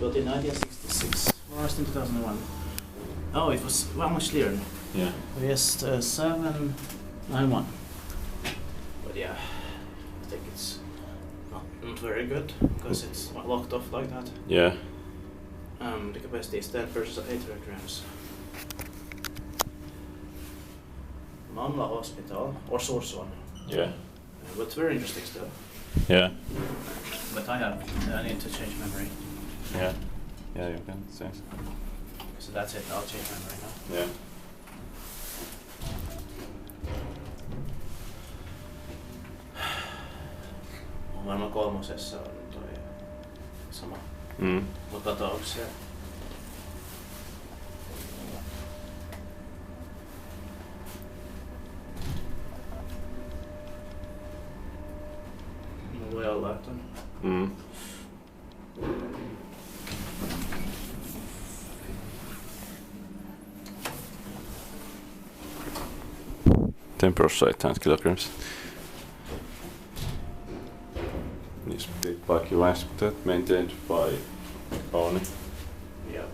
built in 1966. Last in 2001. Oh, it was ValmetSchlieren. Yeah. Just 791. But yeah, I think it's not very good because it's locked off like that. Yeah. The capacity is 10 versus 800 grams. Maunula Hospital or Suursuo. Yeah. But very interesting still. Yeah. But I need to change memory. Yeah. Yeah, you can say so. So that's it, I'll change memory now. Yeah. Varmaan kolmosessa on toi sama. Mutta onko se... No voi olla, että on. Temperature 800 kilograms. Is big by that maintained by Kone. Yeah.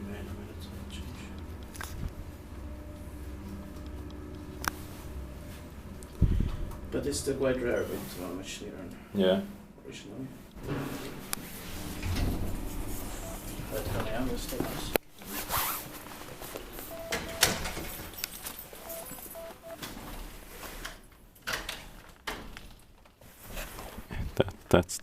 Wait a minute, I'll change. But it's still quite rare with ValmetSchlieren. Yeah. Originally. But I understand this. That's